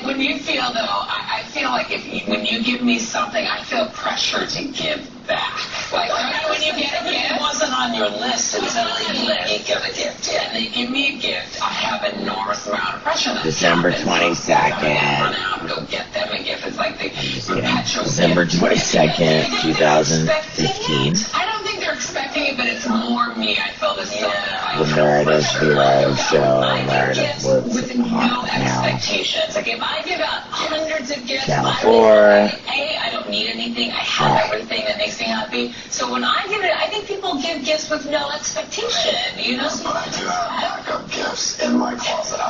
when you feel, though, I feel like when you give me something, I feel pressure to give back. Like, when you get a gift, it wasn't on your list until you give a gift. Yeah, and they give me a gift, I have an enormous amount of pressure. December 22nd. Run out and go get them a gift. It's like the perpetual December 22nd, 2015. I don't think they're expecting it, but it's more me. I feel this. The Meredith Vero Show. Meredith Woods with no expectations. Like if I give out hundreds of gifts, Channel 4. I don't need anything. I have everything that makes me happy. So when I give it, I think people give gifts with no expectation. You know. But I do have backup gifts in my closet.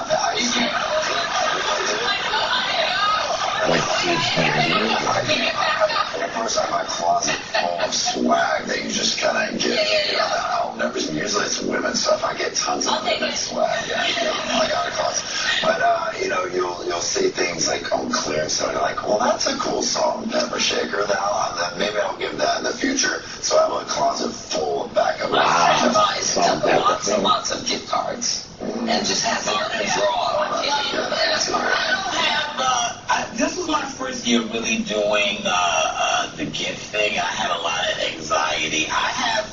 Like huge candy. Of course, I have my closet full of swag that you just kind of get. Usually it's women's stuff. I get tons of women's swag. I got a closet. But, you'll see things like on clearance, so you're like, well, that's a cool salt and pepper shaker. Then maybe I'll give that in the future. So I have a closet full of backup. Lots of gift cards. And just have a draw. This was my first year really doing the gift thing. I had a lot of anxiety. I have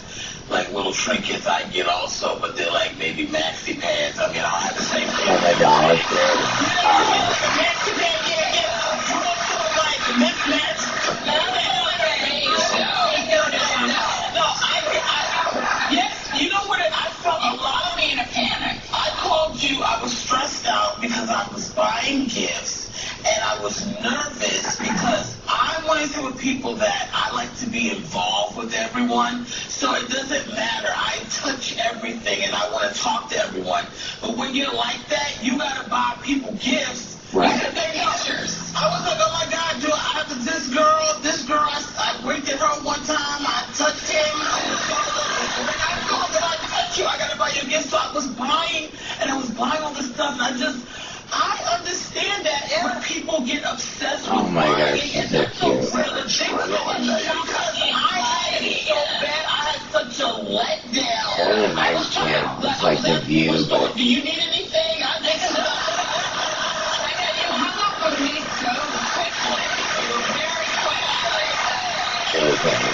like little trinkets I get also, but they're like maybe maxi pads. I mean, I don't have the same thing. Oh my God. Maxi pad, mismatch. Yes, you know what? I felt a lot of me in a panic. I called you. I was stressed out because I was buying gifts. And I was nervous because I'm one of the people that I like to be involved with everyone. So it doesn't matter. I touch everything and I want to talk to everyone. But when you're like that, you got to buy people gifts. Right. Pictures. I was like, oh my God, this girl, I winked at her one time. I touched him. I touched you. I got to buy you a gift. So I was buying all this stuff. And I understand that when people get obsessed with money and they're so cute. I had such a letdown. Oh my God. It's like The View, but... Do you need anything? I think so. You hung up with me so quickly. Very quickly.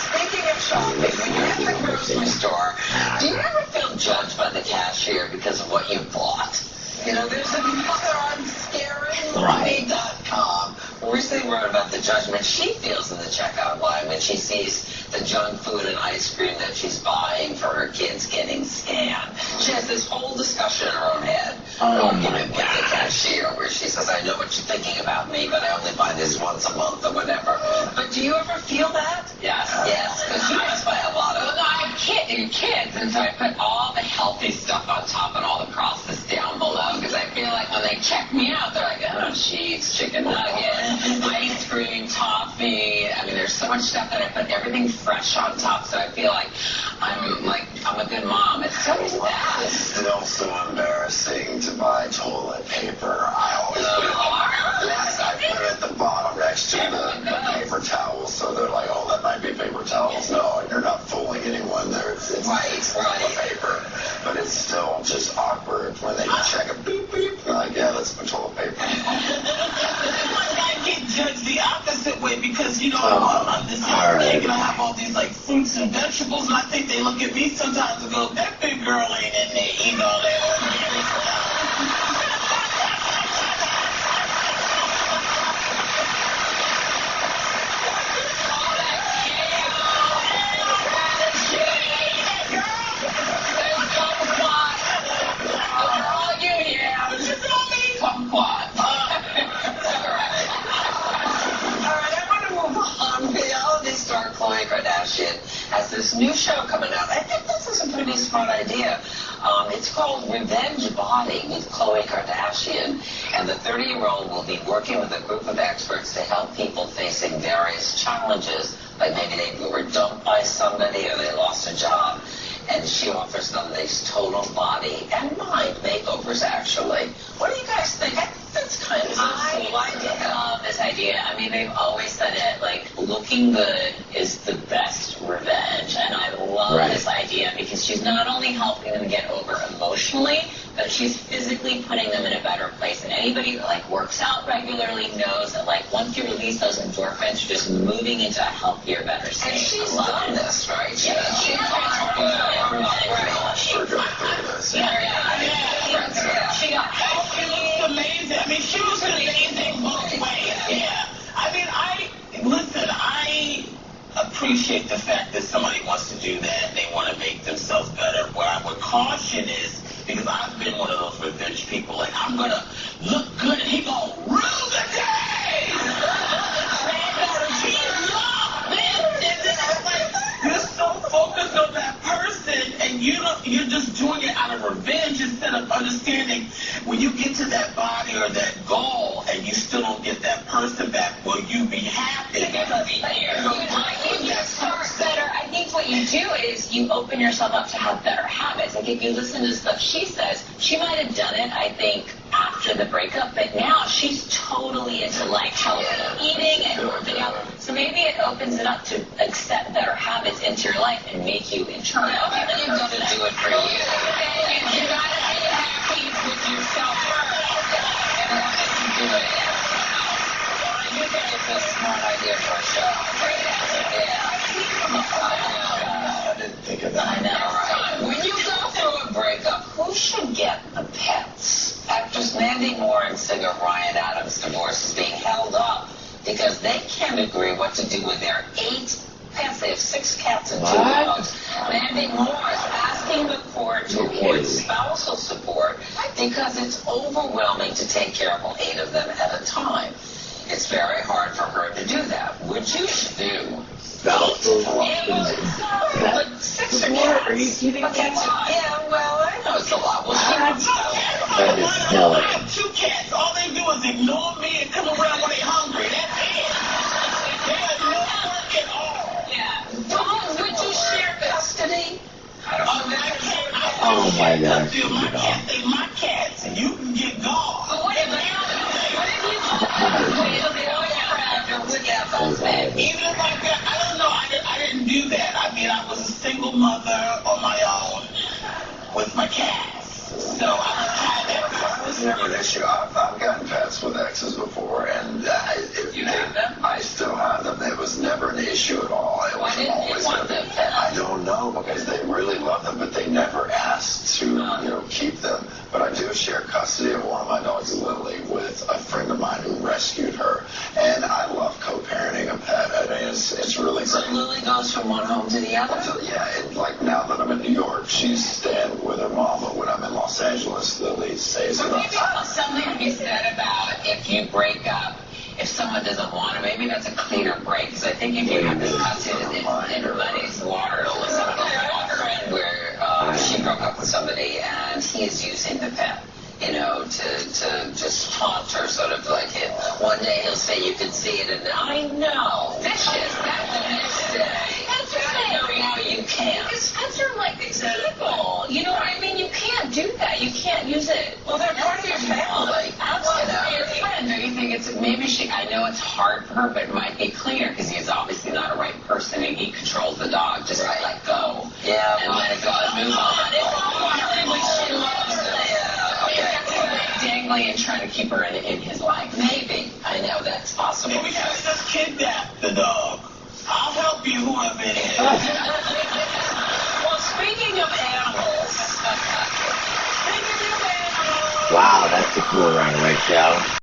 Speaking of shopping, when you're at the grocery store, do you ever feel judged by the cashier because of what you bought? There's a mother on ScaryMommy.com recently wrote about the judgment she feels in the checkout line when she sees the junk food and ice cream that she's buying for her kids getting scanned. She has this whole discussion in her own head. With the cashier where she says, I know what you're thinking about me, but I only buy this once a month or whatever. But do you ever feel that? Yes. Yes, because you must buy a lot of it. I have kids, and so I put all the healthy stuff on top and all the processed down below because I feel like when they check me out, they're like, oh, cheese, chicken nuggets, ice cream, toffee. I mean, there's so much stuff that I put everything fresh on top, so I feel like I'm a good mom. It's so sad. It's still so embarrassing to buy toilet paper. I always put it at the bottom next to the paper towels, so they're like, oh, that might be paper towels. No, you're not fooling anyone there. It's toilet paper, but it's still just awkward when they check a beep beep. Like, yeah, that's my toilet paper. I get judged the opposite way because, I'm this cake and I have all these like fruits and vegetables, and I think they look at me sometimes and go, that big girl ain't in there eating all that. Khloe Kardashian has this new show coming out. I think this is a pretty smart idea. It's called Revenge Body with Khloe Kardashian, and the 30-year-old will be working with a group of experts to help people facing various challenges, like maybe they were dumped by somebody or they lost a job. And she offers them these total body and mind makeovers, actually. What do you guys think? I think that's kind of a cool idea. I love this idea. I mean, they've always said it, like, looking good is the best revenge. And I love this idea because she's not only helping them get over emotionally, but she's physically putting them in a better place. And anybody that like works out regularly knows that like once you release those endorphins, you're just moving into a healthier, better state. And she's done this, right? She looks amazing. I mean, she looks amazing both ways. Yeah. I mean, I appreciate the fact that somebody wants to do that. They want to make themselves better. What I would caution is, because I've been one of those revenge people, like, I'm going to look good and he going to rule the day. You're so focused on that person, and you're just doing it out of revenge instead of understanding when you get to that body or that goal and you still don't get that person back, will you be happy? I think what you do is you open yourself up to have better habits. Like if you listen to stuff she says, she might have done it, I think, after the breakup, but now she's totally into like healthy eating and working out. So maybe it opens it up to accept better habits into your life and make you internal. You've got to do it for you. You got to be happy with yourself first. And do it. You think it's a smart idea for a show. Yeah. I didn't think of that. I know, right? When you go through a breakup, who should get the pets? Actors Mandy Moore and singer Ryan Adams' divorce is being held up because they can't agree what to do with their 8 pets. They have 6 cats and 2 dogs. Mandy Moore is asking the court to award spousal support because it's overwhelming to take care of all 8 of them at a time. It's very hard for her to do that. Would you do? Spousal But 6 cats. Are you kidding me? Yeah, well, I know it's a lot. Well, I have 2 cats. All they do is ignore me and come around when they're hungry. That's it. They have no work at all. Yeah. Dawn, would you share custody? Oh my gosh. My cats, they my cats, and you can get gone. But what if you even if I don't know, I didn't do that. I mean, I was a single mother on my own with my cats. So I was never an issue. I've gotten pets with exes before, and I still have them. It was never an issue at all. It was always I don't know, because they really love them, but they never asked to keep them. But I do share custody of one of my dogs, Lily, with a friend of mine who rescued her. And I love co-parenting a pet. I mean, it's really so great. Lily goes from one home to the other? Yeah, and like now that I'm in New York, she's staying with her mom, but when I'm in Los Angeles, Lily stays with us. Maybe something to be said about if you break up, if someone doesn't want it, maybe that's a cleaner break. Because I think if you have this custody, it muddies the water. It was a friend where she broke up with somebody and he is using the pet, to just taunt her, sort of like it. One day he'll say you can see it, and I know. Vicious. That's the next day. That's right. Now you can't. Because pets are like people. You know what I mean? You can't do that. You can't use it. Well, they're part of your family. Absolutely. Your friend. Don't you think it's maybe I know it's hard for her, but it might be cleaner because he's obviously not a right person and he controls the dog. Just let go. Yeah. And let it go and move on. She loves it. Dangling and trying to keep her in his life. Maybe. I know that's possible. Maybe just kidnap the dog. I'll help you, whoever it is. Well, speaking of animals. Wow, that's a cool runaway show.